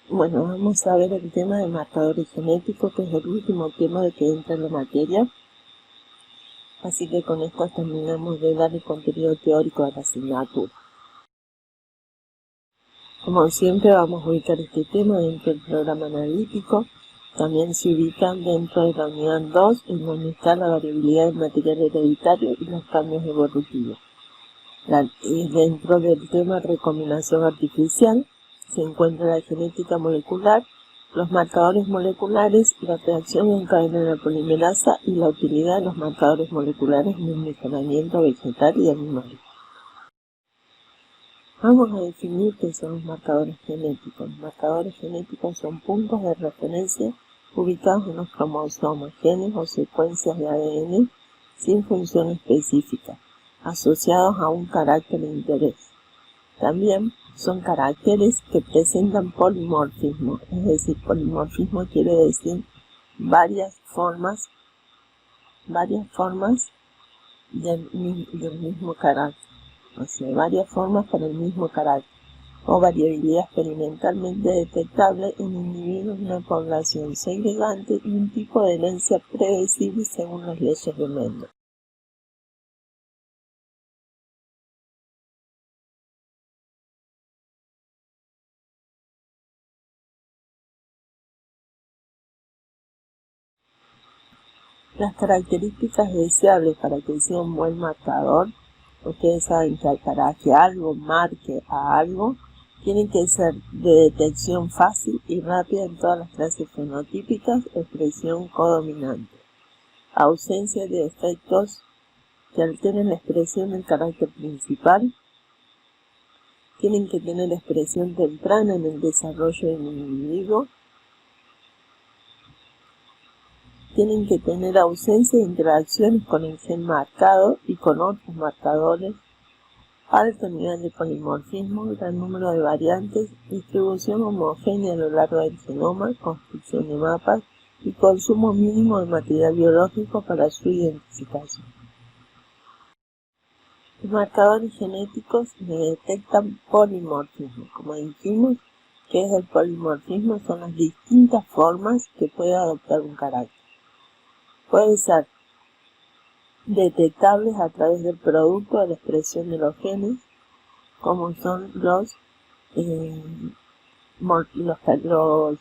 Bueno, vamos a ver el tema de marcadores genéticos, que es el último tema de que entra en la materia. Así que con esto terminamos de dar el contenido teórico de la asignatura. Como siempre, vamos a ubicar este tema dentro del programa analítico. También se ubican dentro de la unidad 2, en donde está la variabilidad del material hereditario y los cambios evolutivos. Dentro del tema recombinación artificial se encuentra la genética molecular, los marcadores moleculares, la reacción en cadena de la polimerasa y la utilidad de los marcadores moleculares en el mejoramiento vegetal y animal. Vamos a definir qué son los marcadores genéticos. Los marcadores genéticos son puntos de referencia ubicados en los cromosomas, genes o secuencias de ADN sin función específica, asociados a un carácter de interés. También son caracteres que presentan polimorfismo, es decir, polimorfismo quiere decir varias formas del mismo carácter, o sea, varias formas para el mismo carácter, o variabilidad experimentalmente detectable en individuos de una población segregante y un tipo de herencia predecible según las leyes de Mendel. Las características deseables para que sea un buen marcador, ustedes saben que para que algo marque a algo, tienen que ser de detección fácil y rápida en todas las clases fenotípicas, expresión codominante, ausencia de efectos que alteren la expresión del carácter principal, tienen que tener expresión temprana en el desarrollo del individuo, tienen que tener ausencia de interacciones con el gen marcado y con otros marcadores, alto nivel de polimorfismo, gran número de variantes, distribución homogénea a lo largo del genoma, construcción de mapas y consumo mínimo de material biológico para su identificación. Los marcadores genéticos detectan polimorfismo. Como dijimos, ¿qué es el polimorfismo? Son las distintas formas que puede adoptar un carácter. Pueden ser detectables a través del producto de la expresión de los genes, como son los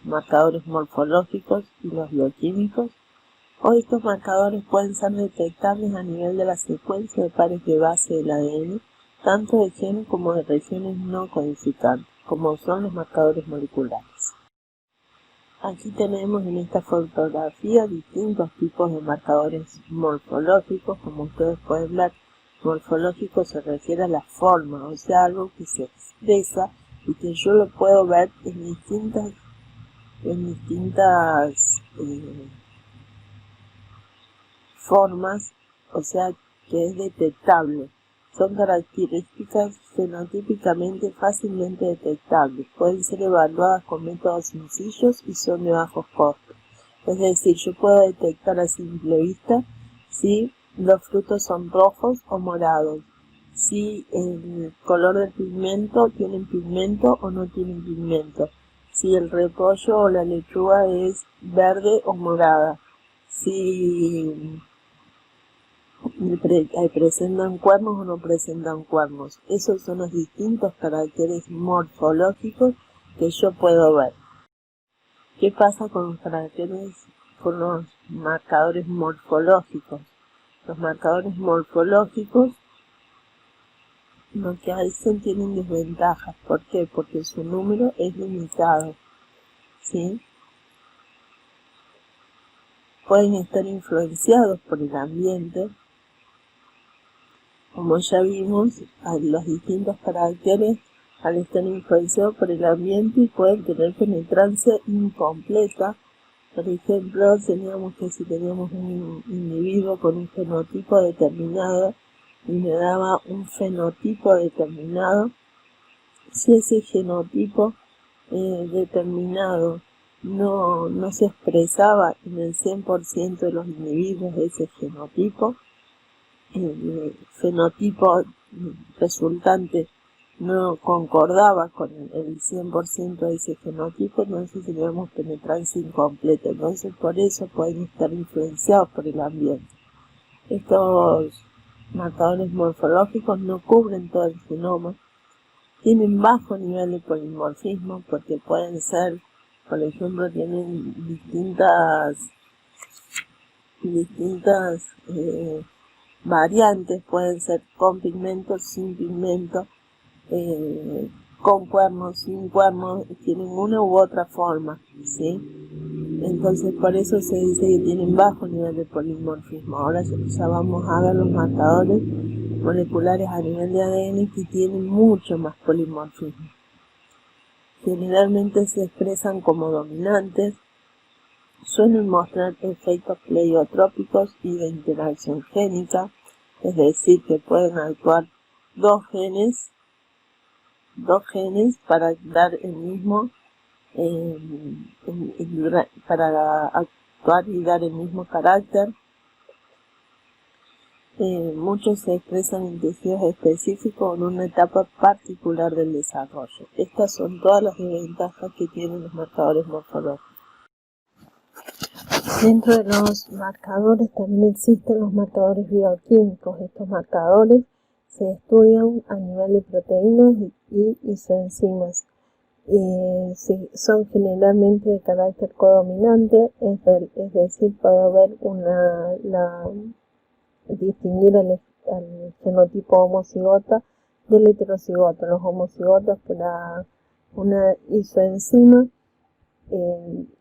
marcadores morfológicos y los bioquímicos, o estos marcadores pueden ser detectables a nivel de la secuencia de pares de base del ADN, tanto de genes como de regiones no codificantes, como son los marcadores moleculares. Aquí tenemos en esta fotografía distintos tipos de marcadores morfológicos. Como ustedes pueden ver, morfológico se refiere a la forma, o sea, algo que se expresa y que yo lo puedo ver en distintas formas, o sea, que es detectable. Son características fenotípicamente fácilmente detectables. Pueden ser evaluadas con métodos sencillos y son de bajos costos. Es decir, yo puedo detectar a simple vista si los frutos son rojos o morados, si el color del pigmento tienen pigmento o no tienen pigmento, si el repollo o la lechuga es verde o morada, si presentan cuernos o no presentan cuernos. Esos son los distintos caracteres morfológicos que yo puedo ver. ¿Qué pasa con los marcadores morfológicos? Los marcadores morfológicos lo que hacen tienen desventajas. ¿Por qué? Porque su número es limitado, ¿sí? Pueden estar influenciados por el ambiente. Como ya vimos, los distintos caracteres, al estar influenciados por el ambiente, pueden tener penetrancia incompleta. Por ejemplo, teníamos que si teníamos un individuo con un fenotipo determinado y me daba un fenotipo determinado, si ese genotipo determinado no se expresaba en el 100% de los individuos de ese genotipo, el fenotipo resultante no concordaba con el 100% de ese genotipo, entonces teníamos penetrancia incompleta. Entonces por eso pueden estar influenciados por el ambiente. Estos marcadores morfológicos no cubren todo el genoma, tienen bajo nivel de polimorfismo porque pueden ser, por ejemplo, tienen distintas variantes, pueden ser con pigmento, sin pigmento, con cuernos, sin cuernos, tienen una u otra forma, ¿sí? Entonces por eso se dice que tienen bajo nivel de polimorfismo. Ahora ya vamos a ver los marcadores moleculares a nivel de ADN que tienen mucho más polimorfismo. Generalmente se expresan como dominantes, suelen mostrar efectos pleiotrópicos y de interacción génica, es decir, que pueden actuar dos genes para dar el mismo, para actuar y dar el mismo carácter. Muchos se expresan en tejidos específicos en una etapa particular del desarrollo. Estas son todas las desventajas que tienen los marcadores morfológicos. Dentro de los marcadores también existen los marcadores bioquímicos. Estos marcadores se estudian a nivel de proteínas y isoenzimas. Son generalmente de carácter codominante, es decir, puede haber distinguir al genotipo homocigota del heterocigota. Los homocigotas para una isoenzima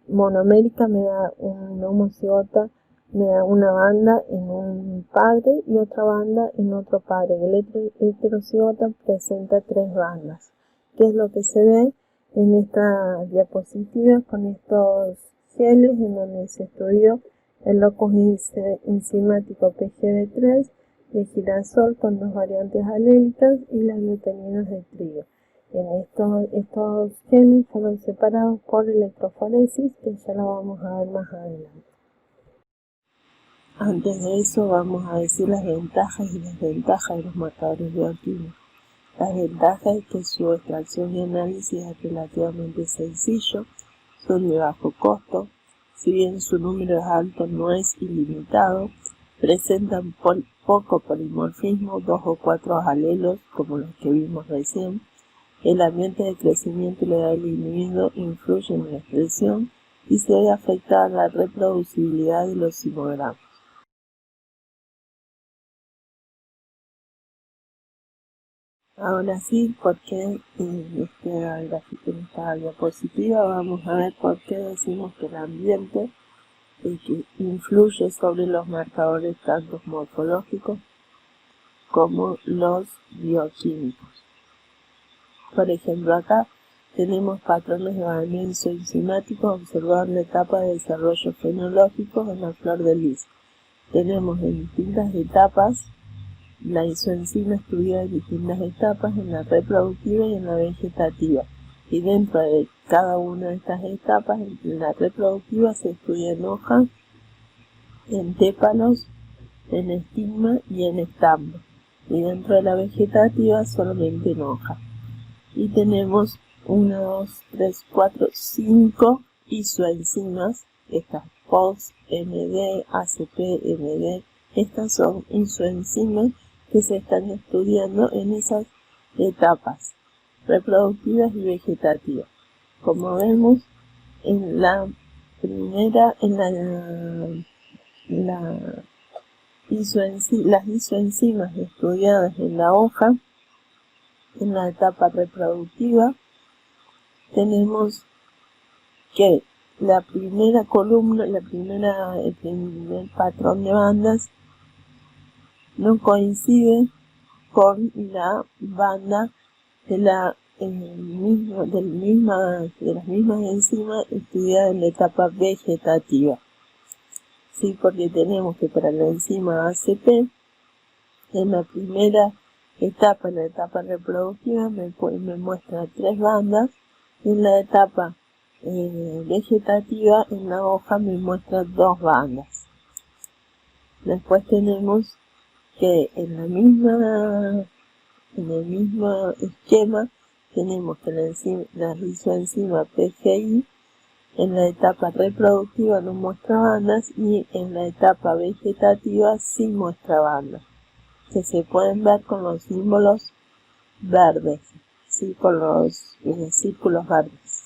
monomérica me da un homocigota, me da una banda en un padre y otra banda en otro padre. El heterocigota presenta 3 bandas. ¿Qué es lo que se ve en esta diapositiva con estos geles en donde se estudió el locus enzimático PGD3 de girasol con 2 variantes alélicas y las glutaminas de trigo? Estos genes fueron separados por electroforesis, que ya lo vamos a ver más adelante. Antes de eso vamos a decir las ventajas y desventajas de los marcadores bioquímicos. Las ventajas es que su extracción y análisis es relativamente sencillo, son de bajo costo, si bien su número es alto no es ilimitado, presentan poco polimorfismo, 2 o 4 alelos como los que vimos recién. El ambiente de crecimiento y la edad del individuo influyen en la expresión y se ve afectada la reproducibilidad de los simogramas. Ahora sí, porque en esta diapositiva vamos a ver por qué decimos que el ambiente que influye sobre los marcadores tanto morfológicos como los bioquímicos. Por ejemplo, acá tenemos patrones de variamiento enzimático observados en la etapa de desarrollo fenológico en la flor de lis. Tenemos en distintas etapas la isoenzima estudiada en distintas etapas, en la reproductiva y en la vegetativa. Y dentro de cada una de estas etapas, en la reproductiva se estudia en hoja, en tépalos, en estigma y en estambre. Y dentro de la vegetativa solamente en hoja. Y tenemos 1, 2, 3, 4, 5 isoenzimas, estas POX, MD, ACP, MD, estas son isoenzimas que se están estudiando en esas etapas reproductivas y vegetativas. Como vemos, en la primera, las isoenzimas estudiadas en la hoja, en la etapa reproductiva, tenemos que la primera columna, el primer patrón de bandas no coincide con la banda de las mismas enzimas estudiadas en la etapa vegetativa. Sí, porque tenemos que para la enzima ACP, en la primera etapa, en la etapa reproductiva, me muestra 3 bandas, y en la etapa vegetativa, en la hoja, me muestra 2 bandas. Después tenemos que en la misma En el mismo esquema tenemos que la rizoenzima PGI en la etapa reproductiva no muestra bandas y en la etapa vegetativa sí muestra bandas, que se pueden ver con los símbolos verdes, ¿sí? Con los círculos verdes.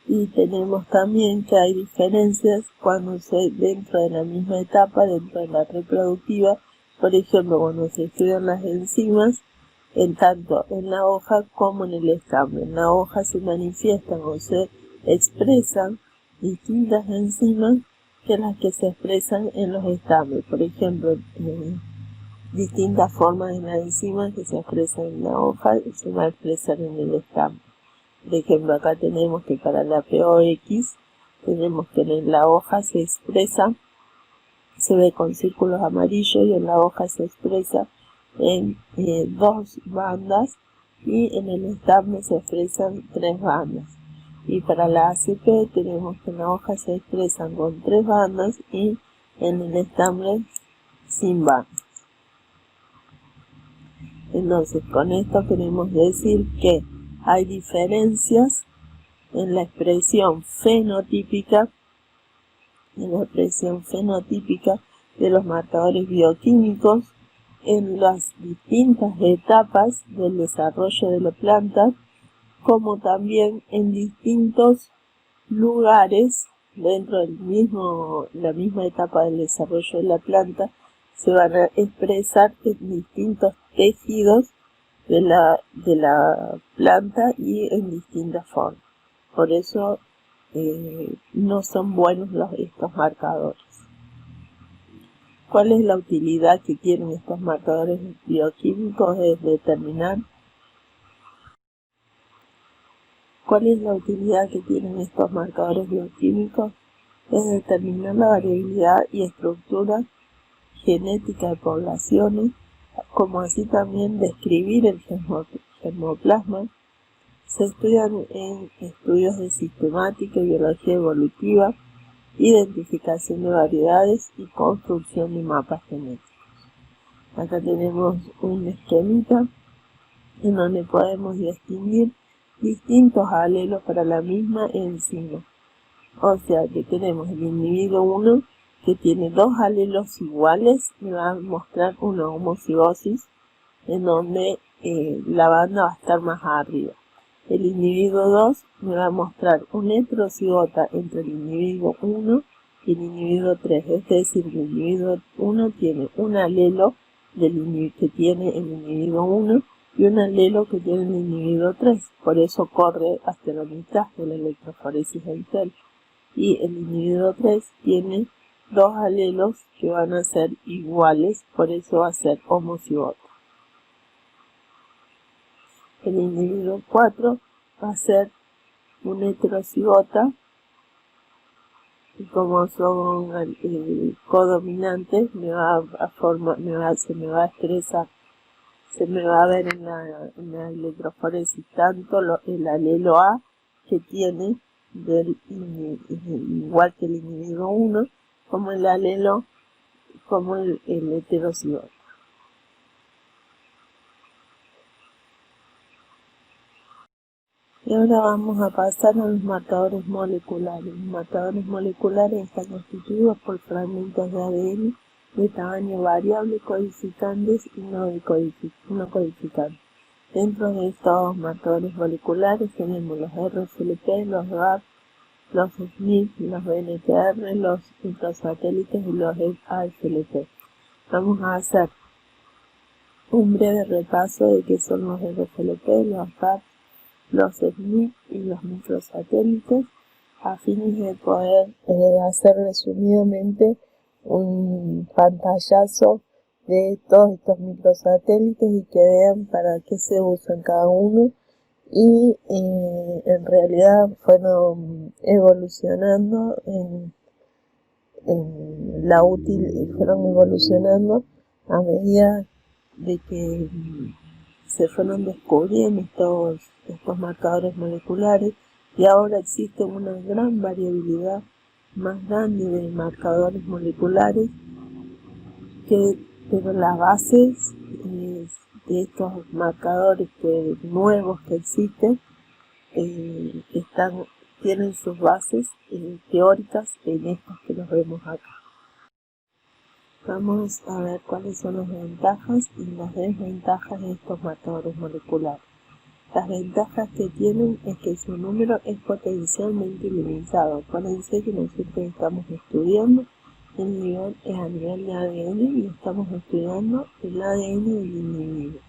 Y tenemos también que hay diferencias cuando dentro de la misma etapa, dentro de la reproductiva, por ejemplo, cuando se estudian las enzimas, tanto en la hoja como en el estambre. En la hoja se manifiestan o se expresan distintas enzimas que las que se expresan en los estambres. Por ejemplo, distintas formas de la enzima que se expresan en la hoja y se va a expresar en el estambre. Por ejemplo, acá tenemos que para la POX tenemos que en la hoja se expresa, se ve con círculos amarillos y en la hoja se expresa en 2 bandas y en el estambre se expresan 3 bandas. Y para la ACP tenemos que en la hoja se expresan con 3 bandas y en el estambre sin bandas. Entonces, con esto queremos decir que hay diferencias en la expresión fenotípica, de los marcadores bioquímicos en las distintas etapas del desarrollo de la planta, como también en distintos lugares dentro de la misma etapa del desarrollo de la planta. Se van a expresar en distintos tejidos de la planta y en distintas formas. Por eso no son buenos estos marcadores. ¿Cuál es la utilidad que tienen estos marcadores bioquímicos? Es determinar la variabilidad y estructura genética de poblaciones, como así también describir el germoplasma. Se estudian en estudios de sistemática y biología evolutiva, identificación de variedades y construcción de mapas genéticos. Acá tenemos un esquemita en donde podemos distinguir distintos alelos para la misma enzima. O sea que tenemos el individuo 1 que tiene 2 alelos iguales, me va a mostrar una homocigosis en donde la banda va a estar más arriba. El individuo 2 me va a mostrar una heterocigota entre el individuo 1 y el individuo 3, es decir, el individuo 1 tiene un alelo que tiene el individuo 1 y un alelo que tiene el individuo 3, por eso corre hasta la mitad de la electroforesis del cel. Y el individuo 3 tiene 2 alelos que van a ser iguales, por eso va a ser homocigota. El individuo 4 va a ser una heterocigota y como son codominantes se me va a expresar, se me va a ver en la electroforesis tanto el alelo A que tiene igual que el individuo 1 como el alelo como el heterocigota. Y ahora vamos a pasar a los marcadores moleculares. Los marcadores moleculares están constituidos por fragmentos de ADN de tamaño variable, codificantes y no codificantes. Dentro de estos marcadores moleculares tenemos los RFLP, los RAP, los SNP, los BNTR, los microsatélites y los AFLP. Vamos a hacer un breve repaso de qué son los RFLP, los RAP, los SNP y los microsatélites, a fines de poder hacer resumidamente un pantallazo de todos estos microsatélites y que vean para qué se usan cada uno y en realidad fueron evolucionando fueron evolucionando a medida de que se fueron descubriendo estos marcadores moleculares y ahora existe una gran variabilidad más grande de marcadores moleculares pero las bases de estos marcadores nuevos que existen tienen sus bases teóricas en estos que los vemos acá. Vamos a ver cuáles son las ventajas y las desventajas de estos marcadores moleculares. Las ventajas que tienen es que su número es potencialmente ilimitado. Acuérdense que nosotros estamos estudiando el nivel a nivel de ADN y estamos estudiando el ADN del individuo.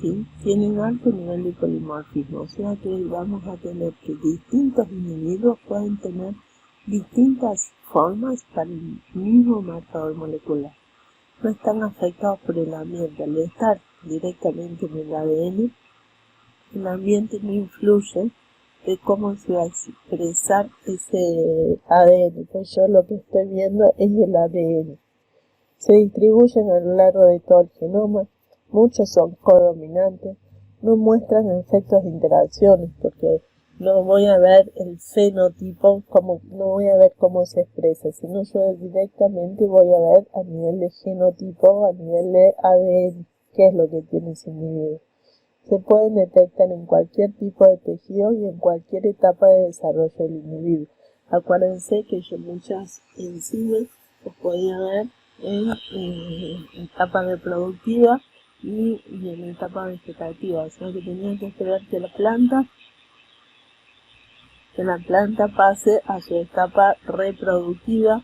¿Sí? Tienen alto nivel de polimorfismo, o sea que vamos a tener que distintos individuos pueden tener distintas formas para el mismo marcador molecular. No están afectados por el ambiente. Al estar directamente en el ADN, el ambiente no influye de cómo se va a expresar ese ADN, pues yo lo que estoy viendo es el ADN. Se distribuyen a lo largo de todo el genoma, muchos son codominantes, no muestran efectos de interacciones porque no voy a ver el fenotipo, no voy a ver cómo se expresa, sino yo directamente voy a ver a nivel de genotipo, a nivel de ADN, qué es lo que tiene ese individuo. Se pueden detectar en cualquier tipo de tejido y en cualquier etapa de desarrollo del individuo. Acuérdense que yo muchas enzimas los podía ver en etapa reproductiva y en etapa vegetativa, o sea que tenía que esperar que la planta pase a su etapa reproductiva,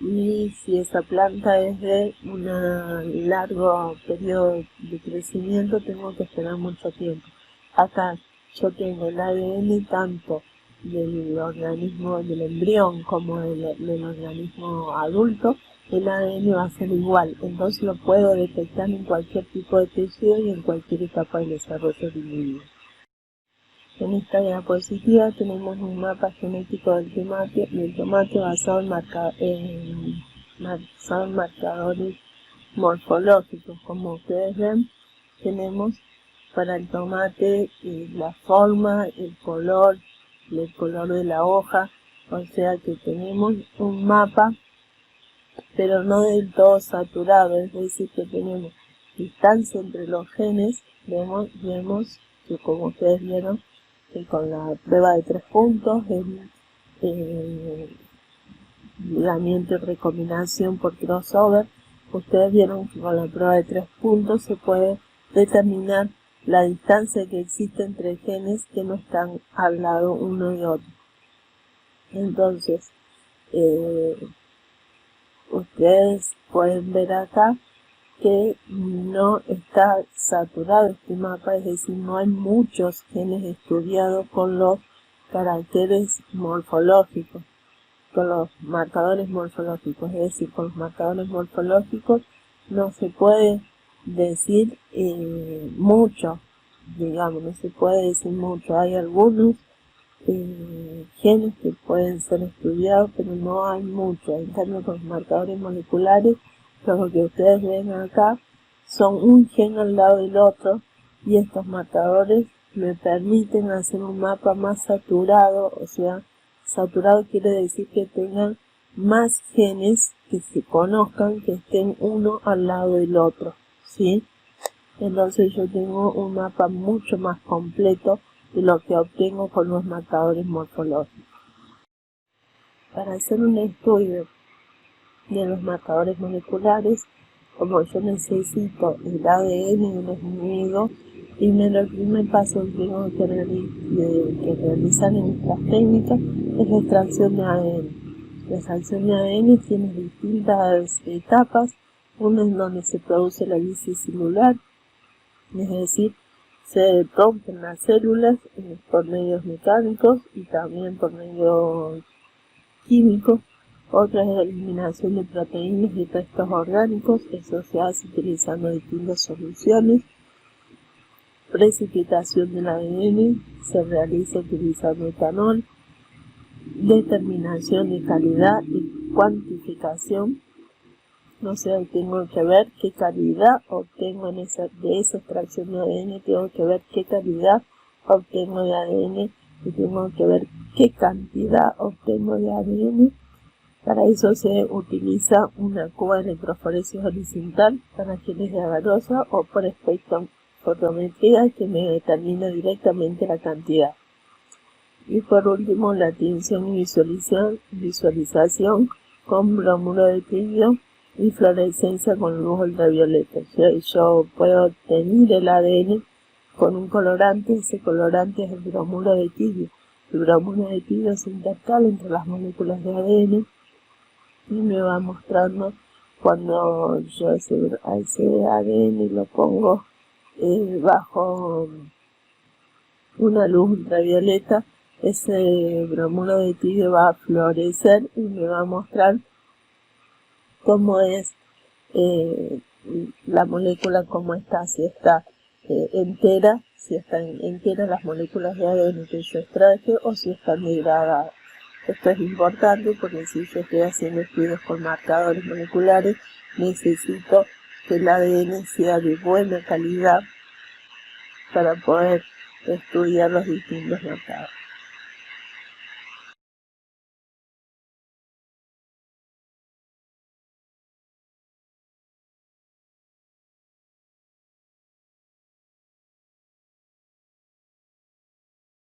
y si esa planta es de un largo periodo de crecimiento tengo que esperar mucho tiempo. Acá yo tengo el ADN tanto del organismo del embrión como del organismo adulto. El ADN va a ser igual, entonces lo puedo detectar en cualquier tipo de tejido y en cualquier etapa del desarrollo del individuo. En esta diapositiva tenemos un mapa genético del tomate basado en marcadores morfológicos. Como ustedes ven, tenemos para el tomate la forma, el color de la hoja, o sea que tenemos un mapa, pero no del todo saturado, es decir que tenemos distancia entre los genes. Vemos que, como ustedes vieron, que con la prueba de 3 puntos, el ligamiento y recombinación por crossover, ustedes vieron que con la prueba de 3 puntos se puede determinar la distancia que existe entre genes que no están al lado uno de otro. Entonces, ustedes pueden ver acá que no está saturado este mapa, es decir, no hay muchos genes estudiados con los caracteres morfológicos, con los marcadores morfológicos, es decir, con los marcadores morfológicos no se puede decir mucho, digamos, no se puede decir mucho. Hay algunos genes que pueden ser estudiados, pero no hay mucho. En cambio, con los marcadores moleculares, lo que ustedes ven acá son un gen al lado del otro, y estos marcadores me permiten hacer un mapa más saturado. O sea, saturado quiere decir que tengan más genes que se conozcan, que estén uno al lado del otro, ¿sí? Entonces yo tengo un mapa mucho más completo de lo que obtengo con los marcadores morfológicos. Para hacer un estudio de los marcadores moleculares, como yo necesito el ADN de los individuos, el primer paso que tengo que realizar en estas técnicas es la extracción de ADN. La extracción de ADN tiene distintas etapas. Una en donde se produce la lisis celular, es decir, se rompen las células por medios mecánicos y también por medios químicos. Otra es la eliminación de proteínas y restos orgánicos. Eso se hace utilizando distintas soluciones. Precipitación del ADN se realiza utilizando etanol. Determinación de calidad y cuantificación. O sea, tengo que ver qué calidad obtengo de esa extracción de ADN, tengo que ver qué calidad obtengo de ADN y tengo que ver qué cantidad obtengo de ADN Para eso se utiliza una cuba de electroforesis horizontal para geles de agarosa o por espectrofotometría que me determina directamente la cantidad. Y por último, la tinción y visualización con bromuro de tirio y fluorescencia con luz ultravioleta. Yo puedo teñir el ADN con un colorante, ese colorante es el bromuro de tirio. El bromuro de tirio se intercala entre las moléculas de ADN y me va mostrando cuando yo ese ADN lo pongo bajo una luz ultravioleta, ese bromuro de tirio va a fluorecer y me va a mostrar cómo es la molécula, cómo está, si está entera, si están enteras las moléculas de ADN que yo extraje o si están degradadas. Esto es importante porque si yo estoy haciendo estudios con marcadores moleculares, necesito que el ADN sea de buena calidad para poder estudiar los distintos marcadores.